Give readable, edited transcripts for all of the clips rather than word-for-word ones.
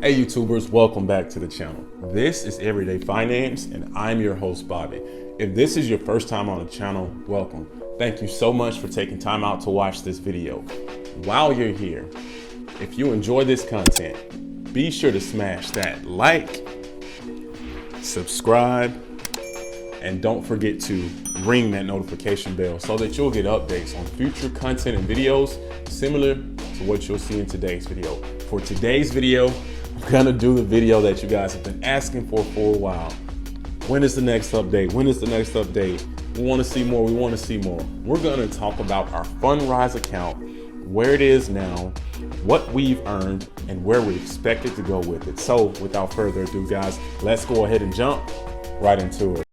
Hey YouTubers, welcome back to the channel. This is Everyday Finance and I'm your host Bobby. If this is your first time on the channel, welcome. Thank you so much for taking time out to watch this video. While you're here, if you enjoy this content, be sure to smash that like, subscribe, and don't forget to ring that notification bell so that you'll get updates on future content and videos similar to what you'll see in today's video. For today's video, I'm gonna do the video that you guys have been asking for a while. When is the next update? When is the next update? We wanna see more, we wanna see more. We're gonna talk about our Fundrise account, where it is now, what we've earned, and where we expect it to go with it. So without further ado, guys, let's go ahead and jump right into it.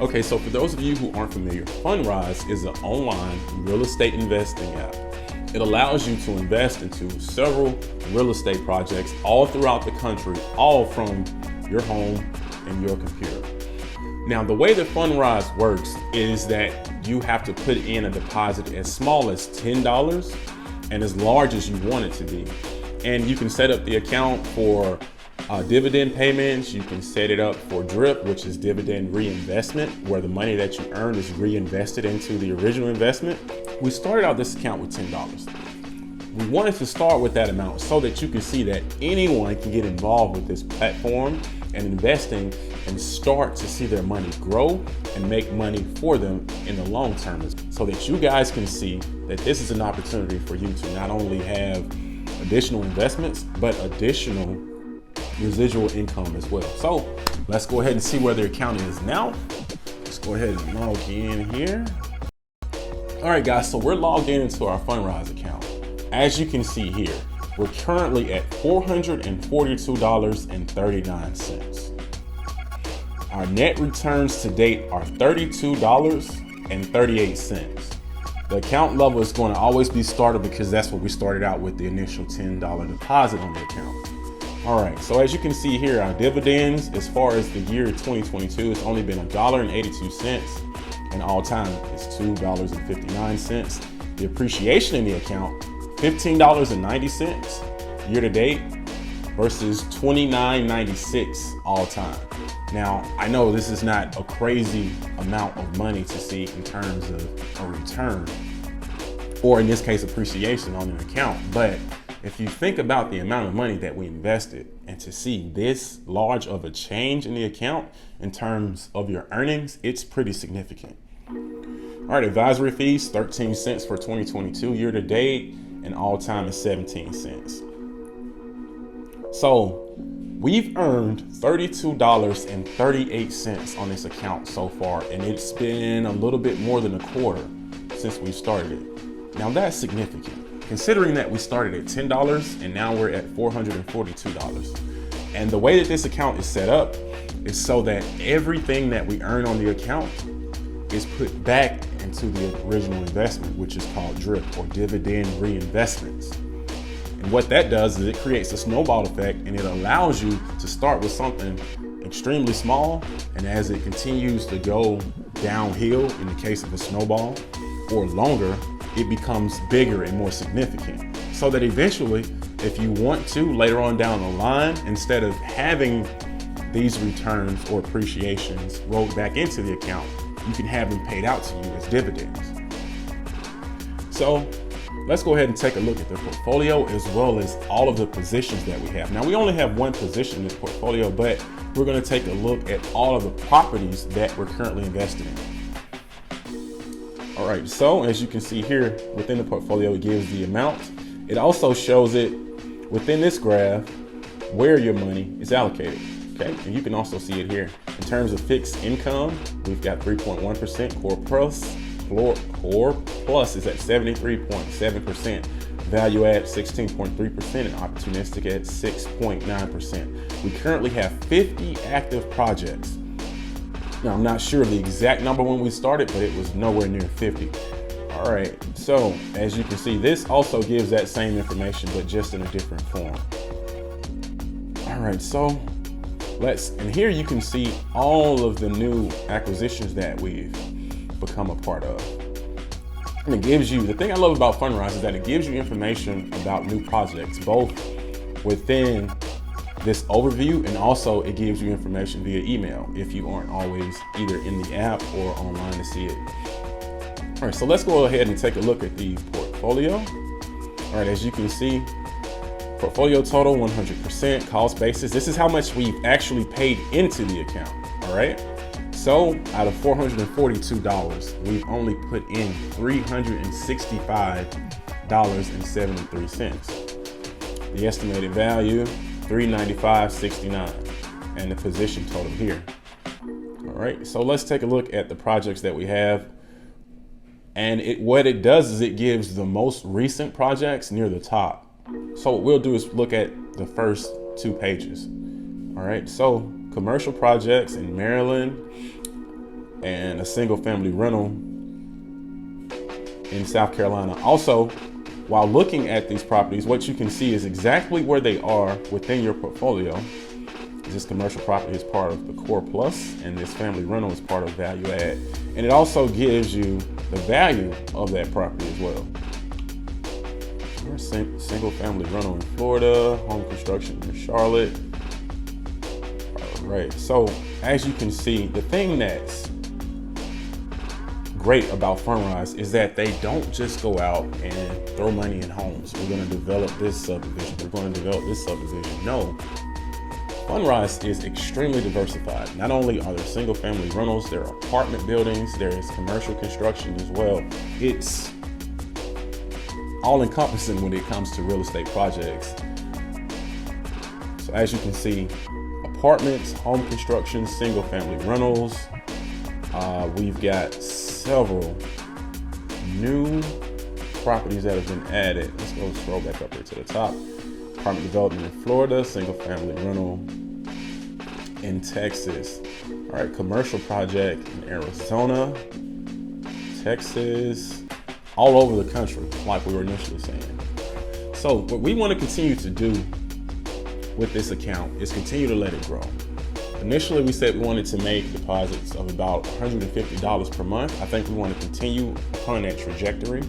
Okay, so for those of you who aren't familiar, Fundrise is an online real estate investing app. It allows you to invest into several real estate projects all throughout the country, all from your home and your computer. Now, the way that Fundrise works is that you have to put in a deposit as small as $10 and as large as you want it to be. And you can set up the account for dividend payments. You can set it up for DRIP, which is dividend reinvestment, where the money that you earned is reinvested into the original investment. We started out this account with $10. We wanted to start with that amount so that you can see that anyone can get involved with this platform and investing and start to see their money grow and make money for them in the long term, so that you guys can see that this is an opportunity for you to not only have additional investments, but additional residual income as well. So let's go ahead and see where the account is now. Let's go ahead and log in here. All right, guys, so we're logged into our Fundrise account. As you can see here, we're currently at $442.39. Our net returns to date are $32.38. The account level is going to always be started because that's what we started out with, the initial $10 deposit on the account. All right, so as you can see here, our dividends as far as the year 2022, it's only been $1.82, and all time it's $2.59. The appreciation in the account, $15.90 year to date versus $29.96 all time. Now, I know this is not a crazy amount of money to see in terms of a return, or in this case, appreciation on an account, but if you think about the amount of money that we invested and to see this large of a change in the account in terms of your earnings, it's pretty significant. All right, advisory fees, 13 cents for 2022 year to date, and all time is 17 cents. So we've earned $32.38 on this account so far, and it's been a little bit more than a quarter since we started it. Now that's significant, considering that we started at $10 and now we're at $442. And the way that this account is set up is so that everything that we earn on the account is put back into the original investment, which is called DRIP, or dividend reinvestments. And what that does is it creates a snowball effect, and it allows you to start with something extremely small, and as it continues to go downhill, in the case of a snowball, or longer, it becomes bigger and more significant. So that eventually, if you want to later on down the line, instead of having these returns or appreciations rolled back into the account, you can have them paid out to you as dividends. So let's go ahead and take a look at the portfolio as well as all of the positions that we have. Now, we only have one position in this portfolio, but we're going to take a look at all of the properties that we're currently invested in. All right, so as you can see here within the portfolio, it gives the amount. It also shows it within this graph where your money is allocated, okay? And you can also see it here. In terms of fixed income, we've got 3.1%, core plus is at 73.7%, value add 16.3%, and opportunistic at 6.9%. We currently have 50 active projects Now, I'm not sure of the exact number when we started, but it was nowhere near 50. All right, so as you can see, this also gives that same information, but just in a different form. All right, so and here you can see all of the new acquisitions that we've become a part of. And it gives you, the thing I love about Fundrise is that it gives you information about new projects, both within this overview, and also it gives you information via email if you aren't always either in the app or online to see it. All right, so let's go ahead and take a look at the portfolio. All right, as you can see, portfolio total 100%, cost basis. This is how much we've actually paid into the account. All right, so out of $442, we've only put in $365.73. The estimated value, $395.69, and the position total here. All right, so let's take a look at the projects that we have. And what it does is it gives the most recent projects near the top. So what we'll do is look at the first 2 pages. All right, so commercial projects in Maryland and a single family rental in South Carolina. Also, while looking at these properties, what you can see is exactly where they are within your portfolio. This commercial property is part of the Core Plus, and this family rental is part of Value Add. And it also gives you the value of that property as well. Single family rental in Florida, home construction in Charlotte. All right, so as you can see, the thing that's great about Fundrise is that they don't just go out and throw money in homes. We're going to develop this subdivision. We're going to develop this subdivision. No, Fundrise is extremely diversified. Not only are there single family rentals, there are apartment buildings, there is commercial construction as well. It's all encompassing when it comes to real estate projects. So as you can see, apartments, home construction, single family rentals. We've got several new properties that have been added. Let's go scroll back up here to the top. Apartment development in Florida, single family rental in Texas. All right, commercial project in Arizona, Texas, all over the country, like we were initially saying. So what we want to continue to do with this account is continue to let it grow. Initially, we said we wanted to make deposits of about $150 per month. I think we want to continue upon that trajectory.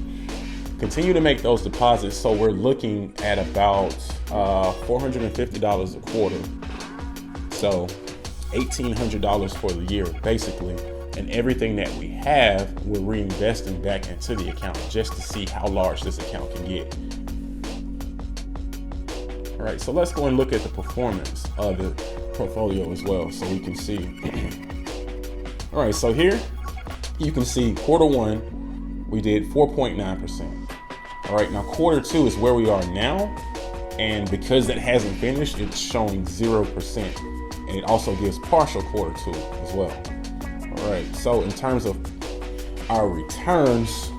Continue to make those deposits, so we're looking at about $450 a quarter. So $1,800 for the year, basically. And everything that we have, we're reinvesting back into the account just to see how large this account can get. All right, so let's go and look at the performance of the portfolio as well, so we can see. All right, so here you can see Q1, we did 4.9%. All right, now Q2 is where we are now. And because that hasn't finished, it's showing 0%. And it also gives partial Q2 as well. All right, so in terms of our returns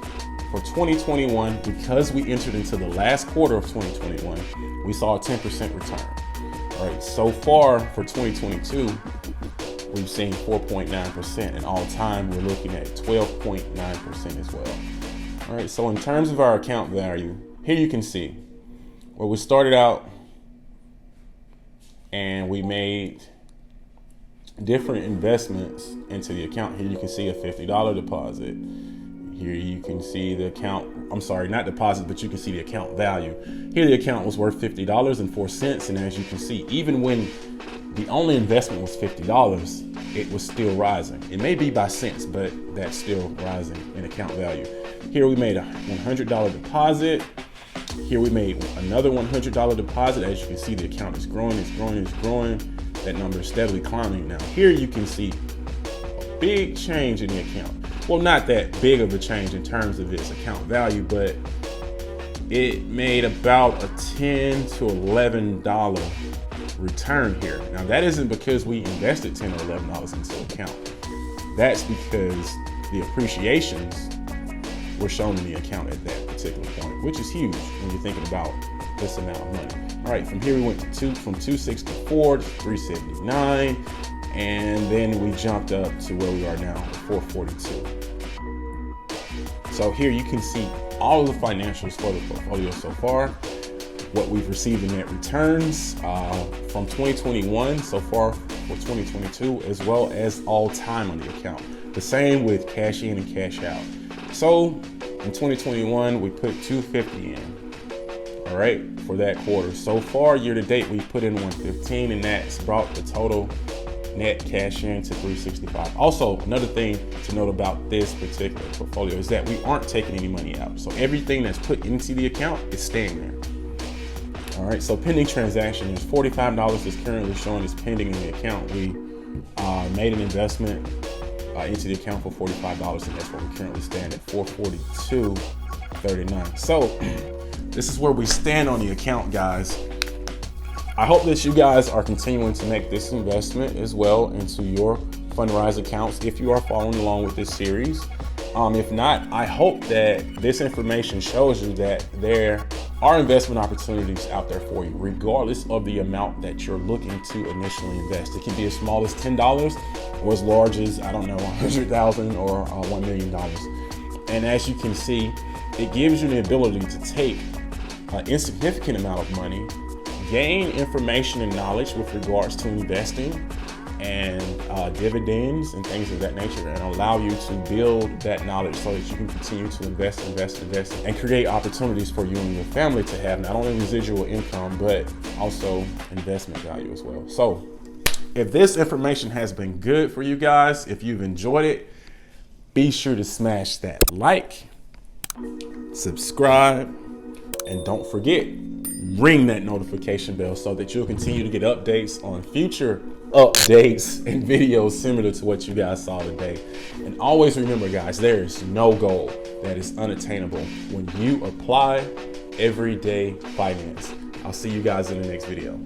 for 2021, because we entered into the last quarter of 2021, we saw a 10% return. All right, so far for 2022, we've seen 4.9%, and all time we're looking at 12.9% as well. All right, so in terms of our account value, here you can see where we started out and we made different investments into the account. Here you can see a $50 deposit. Here you can see the account, I'm sorry, not deposit, but you can see the account value. Here the account was worth $50.04. And as you can see, even when the only investment was $50, it was still rising. It may be by cents, but that's still rising in account value. Here we made a $100 deposit. Here we made another $100 deposit. As you can see, the account is growing, it's growing, it's growing. That number is steadily climbing. Now here you can see a big change in the account. Well, not that big of a change in terms of its account value, but it made about a $10 to $11 return here. Now that isn't because we invested $10 or $11 into the account. That's because the appreciations were shown in the account at that particular point, which is huge when you're thinking about this amount of money. All right, from here we went from 264 to 379, and then we jumped up to where we are now, 442. So here you can see all of the financials for the portfolio so far, what we've received in net returns from 2021 so far for 2022, as well as all time on the account. The same with cash in and cash out. So in 2021, we put 250 in, all right, for that quarter. So far, year to date, we put in 115, and that's brought the total net cash in to 365. Also, another thing to note about this particular portfolio is that we aren't taking any money out. So everything that's put into the account is staying there. All right, so pending transaction is $45 is currently showing as pending in the account. We made an investment into the account for $45, and that's where we currently stand at $442.39. So this is where we stand on the account, guys. I hope that you guys are continuing to make this investment as well into your Fundrise accounts if you are following along with this series. If not, I hope that this information shows you that there are investment opportunities out there for you, regardless of the amount that you're looking to initially invest. It can be as small as $10 or as large as, I don't know, $100,000 or $1 million. And as you can see, it gives you the ability to take an insignificant amount of money, gain information and knowledge with regards to investing and dividends and things of that nature, and allow you to build that knowledge so that you can continue to invest, and create opportunities for you and your family to have not only residual income, but also investment value as well. So if this information has been good for you guys, if you've enjoyed it, be sure to smash that like, subscribe, and don't forget, ring that notification bell so that you'll continue to get updates on future updates and videos similar to what you guys saw today. And always remember, guys, there is no goal that is unattainable when you apply everyday finance. I'll see you guys in the next video.